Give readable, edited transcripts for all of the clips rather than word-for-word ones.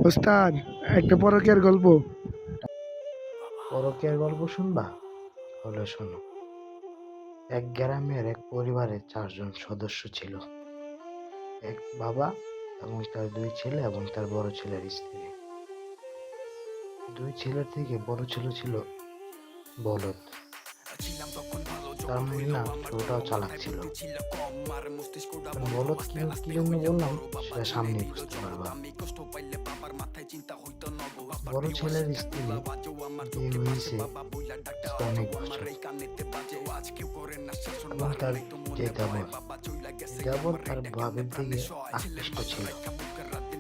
ওস্তাদ, একটা পরকীয়ার গল্প। পরকীয়ার গল্প শুনবা? হলে শোনো। এক গ্রামের এক পরিবারে 4 জন সদস্য ছিল। এক বাবা এবং তার 2 ছেলে এবং তার বড় ছেলের স্ত্রী। 2 ছেলের থেকে বড় ছেলে ছিল বলদ। তার মানে না, ছোটটাও চালাক ছিল। এখন বলদ কি কি জন্য বললাম সেটা সামনে বুঝতে পারবা। বড় ছেলের স্ত্রী বিয়ে হয়েছে অনেক বছর, এবং তার যে দেবর তার ভাবের দিকে আকৃষ্ট ছিল,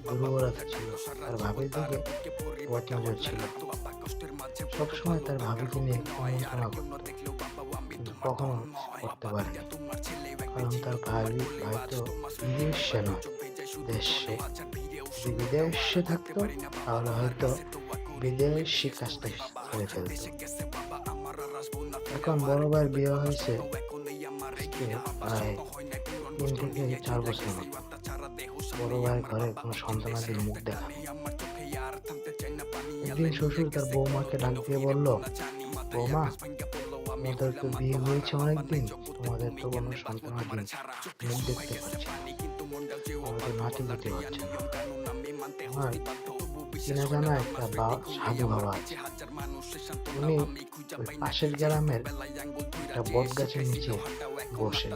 দুর্বলতা ছিল। তার ভাবের দিকে বহুত নজর ছিল। সবসময় তার ভাবিকে নিয়ে কুমন্ত্রণা করত, কিন্তু কখনো করতে পারেনি, কারণ তার ভাই তো বিদেশে নয়, দেশে। যদি বিদেশে থাকতো তাহলে হয়তো বিদেশি কাজটা করে ফেলতো। এখন বড় ভাইয়ের বিয়ে হয়েছে প্রায় 3 থেকে 4 বছর মতো। বড় ভাইয়ের ঘরে কোনো সন্তানাদির মুখ দেখা নেই। একদিন শ্বশুর তার বৌমাকে ডাক দিয়ে বলল, বৌমা, তোমাদের তো বিয়ে হয়েছে অনেকদিন, তোমাদের তো কোনো সন্তানাদি মুখ দেখতে পাচ্ছি না, আমাদের নাতি পুতি হচ্ছে না। আমার চেনা জানা একটা সাধু বাবা আছে, উনি ওই পাশের গ্রামের একটা বট গাছের নিচে বসে।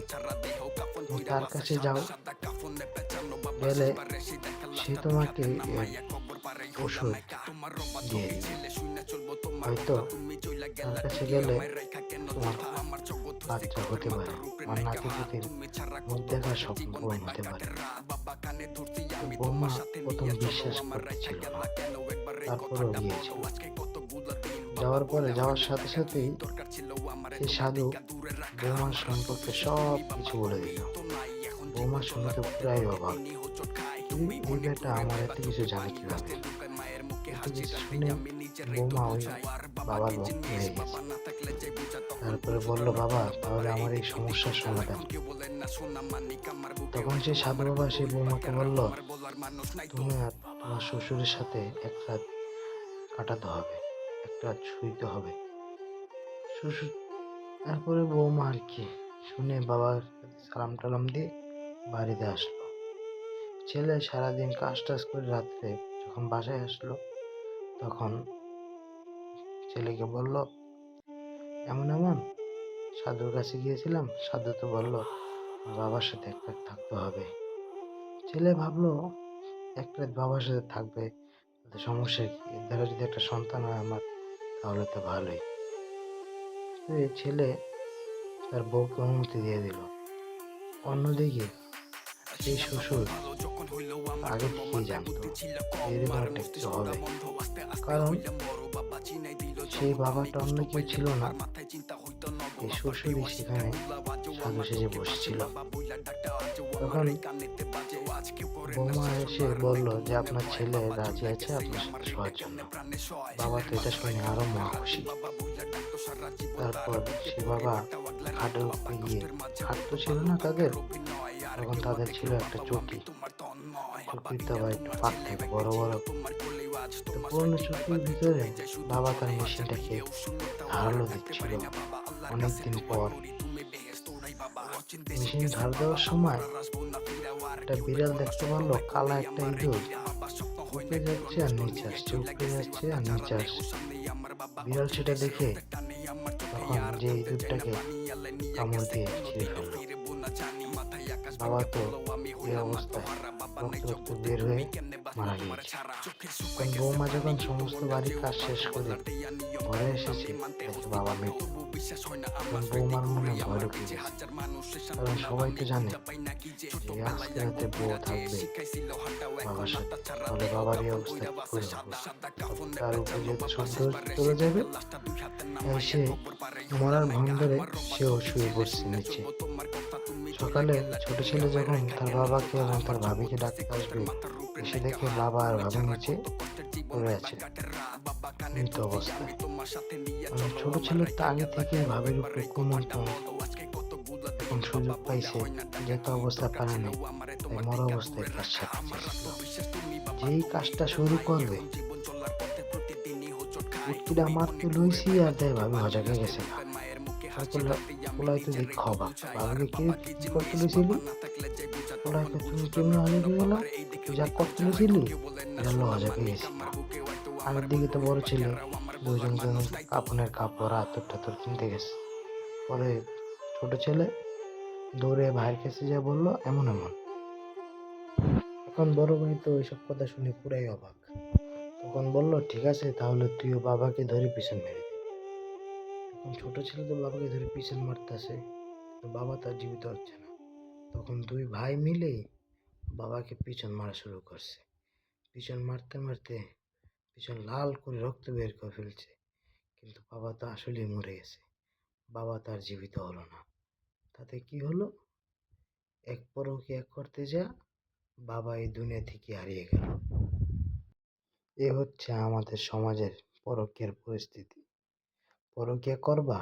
তুমি তার কাছে যাও, গেলে সে তোমাকে ওষুধ দিয়ে দিবে। হয়তো তার কাছে গেলে তোমার বাচ্চা হতে পারে, আমার নাতিপুতির মুখ দেখার স্বপ্ন পূরণ হতে পারে। বৌমা প্রথম বিশ্বাস করতেছিল না, তারপরেও গিয়েছিল। যাওয়ার সাথে সাথেই সেই সাধু বৌমার সম্পর্কে সব কিছু বলে দিল। বৌমা শুনে তো প্রায় অবাক, এই বেটা আমার এত কিছু জানে কিভাবে। এত কিছু শুনে বৌমা ওই বাবার ভক্ত হয়ে গেছে। তারপরে বলল, বাবা, তাহলে আমার এই সমস্যার সমাধান। তখন সেই সাধু বাবা সেই বৌমাকে বলল, তুমি আর তোমার শ্বশুরের সাথে এক রাত কাটাতে হবে, এক রাত শুইতে হবে। শ্বশুর তারপরে বৌমা আর কি শুনে বাবার সালাম টালাম দিয়ে বাড়িতে আসলো। ছেলে সারাদিন কাজ টাজ করে রাত্রে যখন বাসায় আসলো, তখন ছেলেকে বলল, এমন এমন সাধুর কাছে গিয়েছিলাম, সাধু তো বলল বাবার সাথে এক রাত থাকতে হবে। ছেলে ভাবলো এক রাত বাবার সাথে থাকবে, তাতে সমস্যা কি, এর দ্বারা যদি একটা সন্তান হয় আমার, তাহলে তো ভালোই। তো এই ছেলে তার বউকে অনুমতি দিয়ে দিল। অন্যদিকে সেই শ্বশুর আগে থেকেই জানতো এরকম একটা কিছু হবে, কারণ সেই বাবাটা অন্য কেউ ছিল না, এই শ্বশুরই সেখানে সাধু সেজে বসেছিল। তখন বৌমা এসে বলল যে আপনার ছেলে রাজি আছে আপনার সাথে শোয়ার জন্য। বাবা তো এটা শুনে আরো মহা খুশি। তারপর সে বাবা খাটের উপরে গিয়ে, খাট তো ছিল না তাদের, তখন তাদের ছিল একটা চৌকি। চৌকিতে আবার একটু ফাঁক থাকে, বড় বড়। তো পুরনো চৌকির ভিতরে বাবা তার মেশিনটাকে ধারালো দিচ্ছিল। অনেকদিন পর মেশিন ধার দেওয়ার সময় একটা বিড়াল দেখতে পারলো, কালা একটা ইঁদুর উপরে যাচ্ছে আর নিচে আসছে, উপরে যাচ্ছে আর নিচে আসছে। বিড়াল সেটা দেখে তখন যে ইঁদুরটাকে কামড় দিয়ে ছিঁড়ে ফেললো। বাবা তো এই অবস্থায় রক্ত বের হয়ে মারা গিয়েছে। তখন বৌমা যখন সমস্ত বাড়ির কাজ শেষ করে ঘরে এসেছে, দেখে বাবা মৃত্যু। তখন বৌমার মনে ভয় ঢুকে গেছে, কারণ সবাই তো জানে যে আজকে রাতে বউ থাকবে বাবার সাথে, তাহলে বাবার এই অবস্থা কি করে হবে। তার উপর যেহেতু সদ্য চলে যাবে, তাই সে মরার ভান ধরে সেও শুয়ে বসছে নিচে। সকালে ছোট ছেলে যখন তার বাবাকে এবং তার ভাবিকে ডাকতে আসবে, এসে দেখে বাবা আর ভাবি নিচে পড়ে আছে মৃত অবস্থায়। ছোট ছেলের তো আগে থেকে ভাবির উপরে কুমন্ত্রণ। এখন এখন সুযোগ পাইছে, যেহেতু অবস্থা পারে নাই, তাই মরা অবস্থায় কাজ সারতে চাইছিল। যেই কাজটা শুরু করবে, উটকিটা মারতে লইছি আর দেয় ভাবি হজাকে গেছে গা। তারপর পোলাই তো দেখ অবাক, ভাবিকে কি করতে লইছিলি? পোলাকে তুমি কেমনি হজাকে গেলা? তুই যা করতে লইছিলি এটা হজাকে গেছিল। আগের দিকে তো বড় ছেলে দুজন কাপড়ের কাপড় আতর টাতর কিনতে গেছে। পরে ছোট ছেলে দৌড়ে ভাইয়ের কাছে যা বললো এমন এমন। এখন বড় ভাই তো এইসব কথা শুনে পুরাই অবাক। তখন বললো ঠিক আছে, তাহলে তুইও বাবাকে ধরে পিছন মেরে দে। এখন ছোট ছেলে তো বাবাকে ধরে পিছন মারতেছে, বাবা তার জীবিত হচ্ছে না। তখন দুই ভাই মিলে বাবাকে পিছন মারা শুরু করছে। পিছন মারতে মারতে পিছন লাল করে রক্ত বের করে ফেলছে, কিন্তু বাবা তো আসলেই মরে গেছে। বাবা তার জীবিত হলো না। তাতে কি হলো? এক পরকীয়া করতে যা বাবা এই দুনিয়া থেকে হারিয়ে গেল। এ হচ্ছে আমাদের সমাজের পরকীয়ার পরিস্থিতি। পরকীয়া করবা?